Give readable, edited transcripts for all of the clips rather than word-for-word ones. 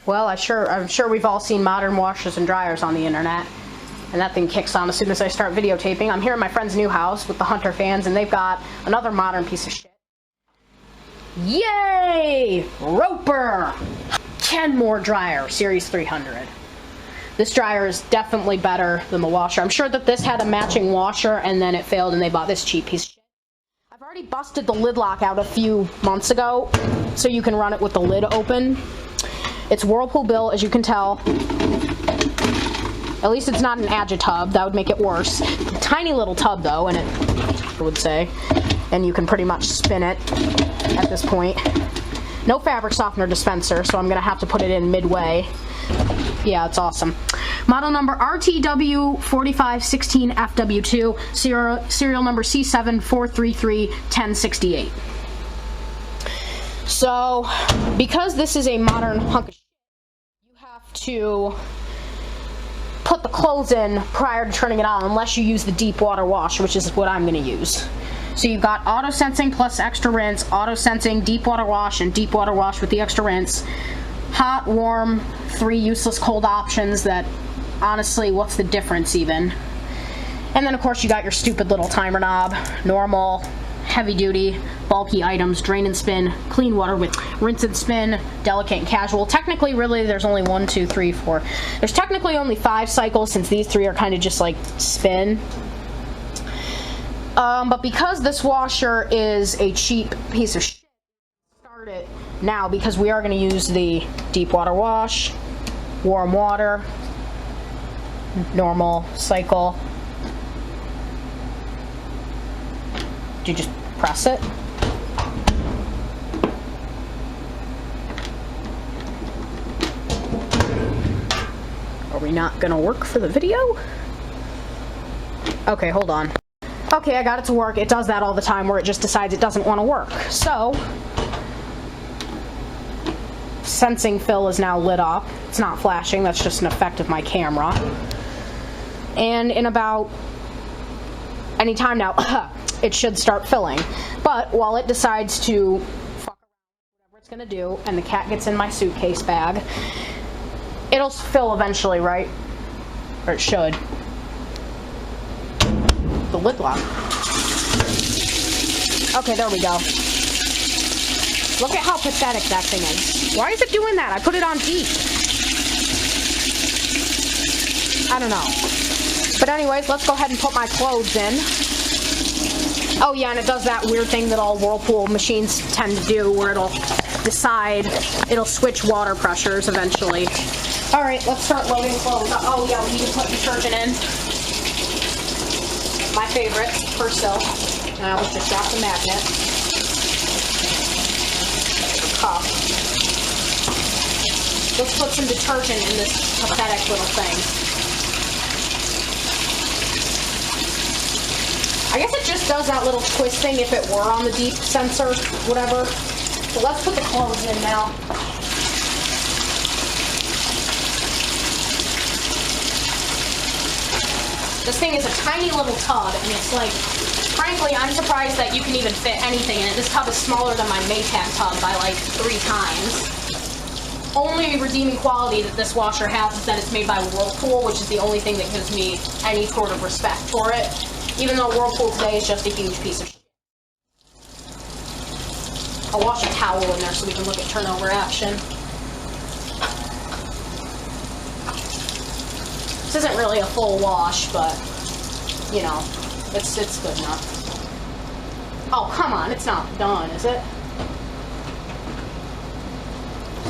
Well, I'm sure we've all seen modern washers and dryers on the internet. And that thing kicks on as soon as I start videotaping. I'm here at my friend's new house with the Hunter fans, and they've got another modern piece of shit. Yay! Roper! Kenmore dryer, Series 300. This dryer is definitely better than the washer. I'm sure that this had a matching washer, and then it failed, and they bought this cheap piece of shit. I've already busted the lid lock out a few months ago, so you can run it with the lid open. It's Whirlpool built, as you can tell. At least it's not an Agitub. That would make it worse. Tiny little tub, though, and I would say. And you can pretty much spin it at this point. No fabric softener dispenser, so I'm going to have to put it in midway. Yeah, it's awesome. Model number RTW4516FW2, serial number C74331068. So, because this is a modern hunk of shit, you have to put the clothes in prior to turning it on, unless you use the deep water wash, which is what I'm going to use. So you've got auto sensing plus extra rinse, auto sensing, deep water wash, and deep water wash with the extra rinse. Hot, warm, 3 useless cold options that, honestly, what's the difference even? And then of course you got your stupid little timer knob, normal, heavy duty, bulky items, drain and spin, clean water with rinse and spin, delicate and casual. Technically, really, there's only 1, 2, 3, 4. There's technically only 5 cycles, since these 3 are kind of just like spin. But because this washer is a cheap piece of shit, start it now, because we are going to use the deep water wash, warm water, normal cycle. Do you just press it? Are we not gonna work for the video? Okay, hold on. Okay, I got it to work. It does that all the time where it just decides it doesn't want to work. So, sensing fill is now lit up. It's not flashing, that's just an effect of my camera. And in about any time now, it should start filling. But while it decides to fuck around whatever it's gonna do, and the cat gets in my suitcase bag, it'll fill eventually, right? Or it should. The lid lock. Okay, there we go. Look at how pathetic that thing is. Why is it doing that? I put it on deep. I don't know. But anyways, let's go ahead and put my clothes in. Oh yeah, and it does that weird thing that all Whirlpool machines tend to do, where it'll switch water pressures eventually. Alright, let's start loading clothes. Oh yeah, we need to put detergent in. My favorite, Persil. And I almost just dropped the magnet. Cup. Let's put some detergent in this pathetic little thing. I guess it just does that little twist thing if it were on the deep sensor, whatever. So let's put the clothes in now. This thing is a tiny little tub, and it's like, frankly, I'm surprised that you can even fit anything in it. This tub is smaller than my Maytag tub by like 3 times. Only redeeming quality that this washer has is that it's made by Whirlpool, which is the only thing that gives me any sort of respect for it. Even though Whirlpool today is just a huge piece of shit. I'll wash a towel in there so we can look at turnover action. This isn't really a full wash, but, you know, it's good enough. Oh, come on, it's not done, is it?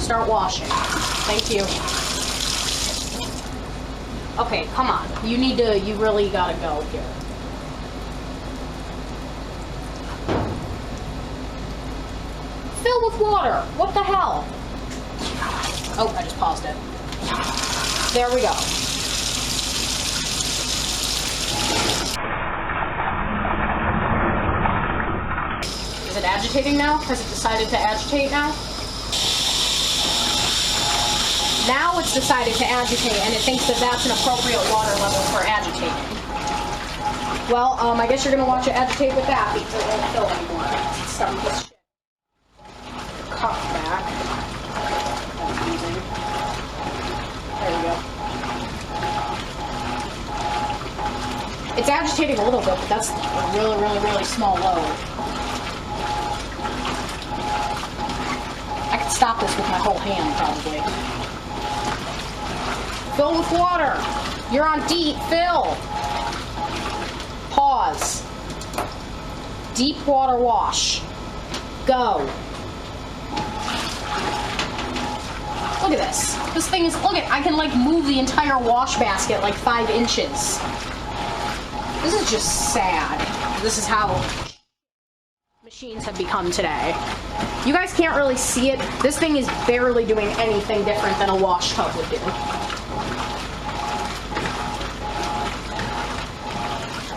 Start washing. Thank you. Okay, come on. You really gotta go here. Fill with water. What the hell? Oh, I just paused it. There we go. Is it agitating now? Has it decided to agitate now? Now it's decided to agitate, and it thinks that that's an appropriate water level for agitating. Well, I guess you're going to watch it agitate with that, because it won't fill anymore. It's some shit. Cup back. That's using. It's agitating a little bit, but that's a really, really, really small load. I could stop this with my whole hand, probably. Fill with water. You're on deep. Fill. Pause. Deep water wash. Go. Look at this. This thing is, look at, I can like move the entire wash basket like 5 inches. This is just sad. This is how machines have become today. You guys can't really see it. This thing is barely doing anything different than a wash tub would do.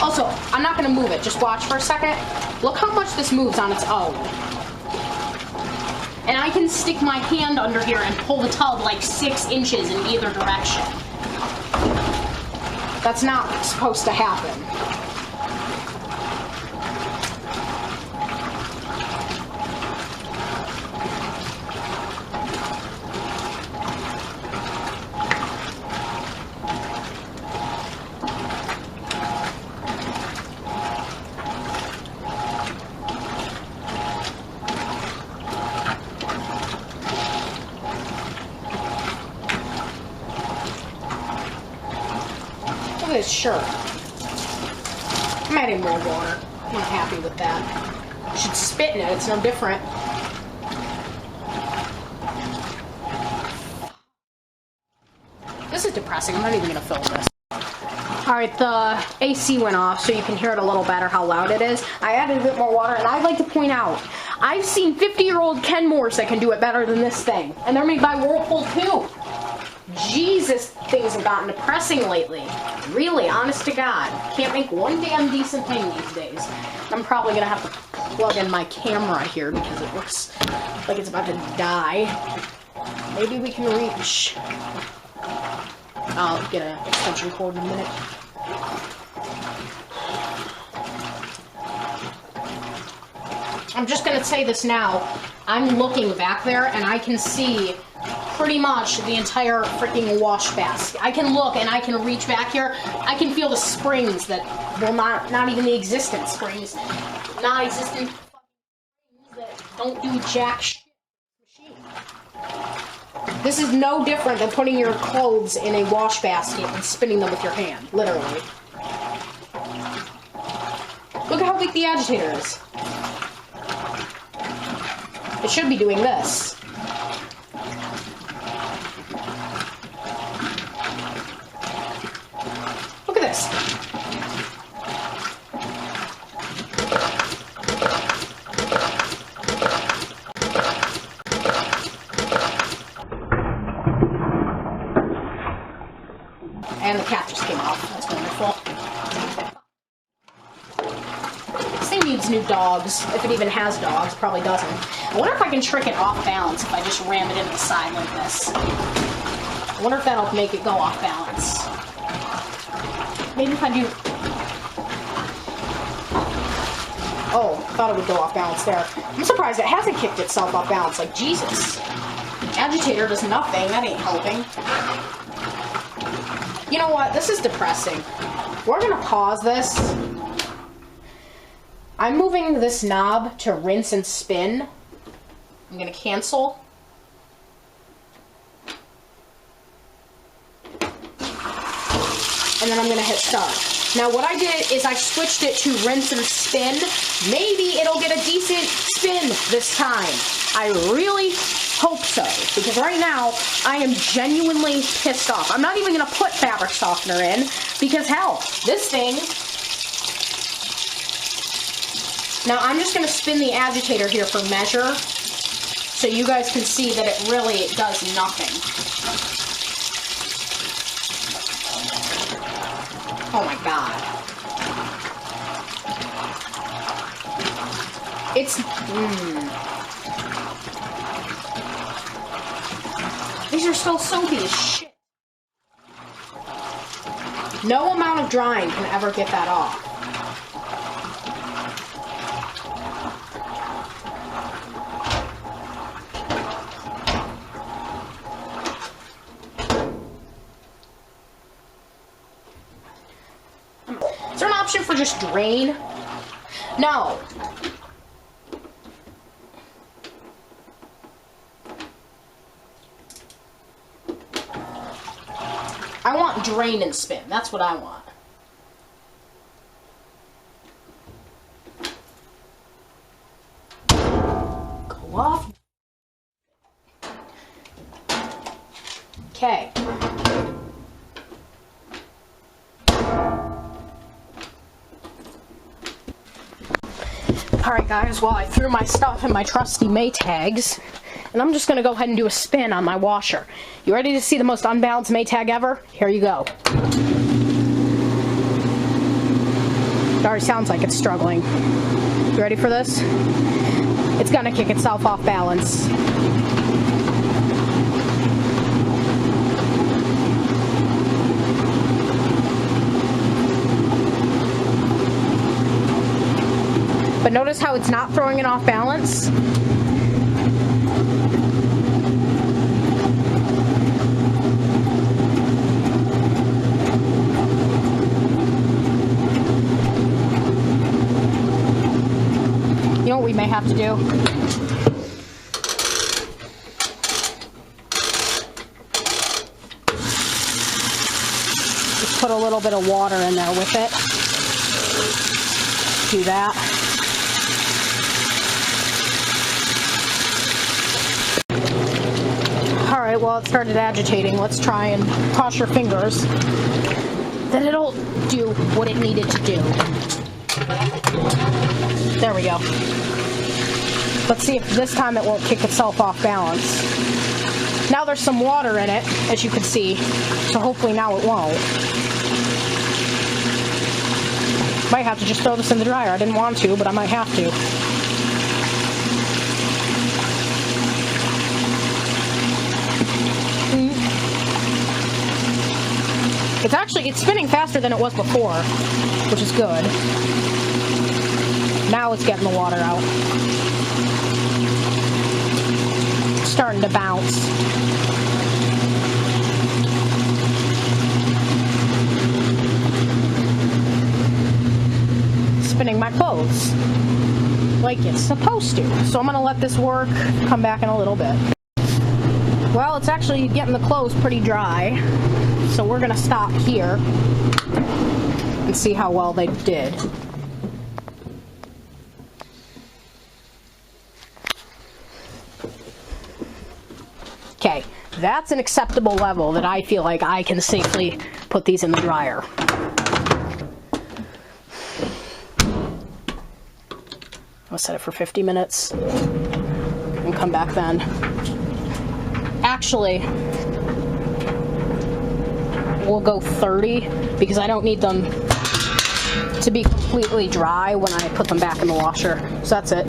Also, I'm not going to move it. Just watch for a second. Look how much this moves on its own. And I can stick my hand under here and pull the tub like 6 inches in either direction. That's not supposed to happen. Look at his shirt. I'm adding more water. I'm not happy with that. You should spit in it. It's no different. This is depressing. I'm not even going to film this. Alright, the AC went off, so you can hear it a little better how loud it is. I added a bit more water, and I'd like to point out, I've seen 50-year-old Kenmores that can do it better than this thing. And they're made by Whirlpool, too. Jesus, things have gotten depressing lately. Really, honest to God. Can't make one damn decent thing these days. I'm probably going to have to plug in my camera here because it looks like it's about to die. Maybe we can reach... I'll get an extension cord in a minute. I'm just going to say this now. I'm looking back there and I can see pretty much the entire freaking wash basket. I can look and I can reach back here. I can feel the springs that, well, not even the existent springs. Non-existent springs that don't do jack shit. This is no different than putting your clothes in a wash basket and spinning them with your hand, literally. Look at how big the agitator is. It should be doing this. Look at this. And the cap just came off. That's wonderful. This thing needs new dogs. If it even has dogs. Probably doesn't. I wonder if I can trick it off balance if I just ram it into the side like this. I wonder if that'll make it go off balance. Maybe if I do... Oh, I thought it would go off balance there. I'm surprised it hasn't kicked itself off balance. Like, Jesus. Agitator does nothing. That ain't helping. You know what? This is depressing. We're gonna pause this. I'm moving this knob to rinse and spin. I'm gonna cancel. And then I'm gonna hit start. Now what I did is I switched it to rinse and spin. Maybe it'll get a decent spin this time. I really hope so, because right now I am genuinely pissed off. I'm not even going to put fabric softener in, because hell, this thing... Now I'm just going to spin the agitator here for measure, so you guys can see that it really does nothing. Oh my god. It's... These are still soapy as shit. No amount of drying can ever get that off. Is there an option for just drain? No. I want drain and spin. That's what I want. Go off. Okay. Alright guys, well I threw my stuff in my trusty Maytags, and I'm just going to go ahead and do a spin on my washer. You ready to see the most unbalanced Maytag ever? Here you go. It already sounds like it's struggling. You ready for this? It's going to kick itself off balance. But notice how it's not throwing it off balance? You know what we may have to do? Just put a little bit of water in there with it. Do that. Alright, well it started agitating. Let's try and cross your fingers that it'll do what it needed to do. There we go. Let's see if this time it won't kick itself off balance. Now there's some water in it, as you can see, so hopefully now it won't. Might have to just throw this in the dryer. I didn't want to, but I might have to. It's spinning faster than it was before, which is good. Now it's getting the water out. It's starting to bounce. Spinning my clothes like it's supposed to. So I'm gonna let this work, come back in a little bit. Well, it's actually getting the clothes pretty dry, so we're gonna stop here and see how well they did. Okay, that's an acceptable level that I feel like I can safely put these in the dryer. I'll set it for 50 minutes and come back then. Actually, we'll go 30 because I don't need them to be completely dry when I put them back in the washer. So that's it.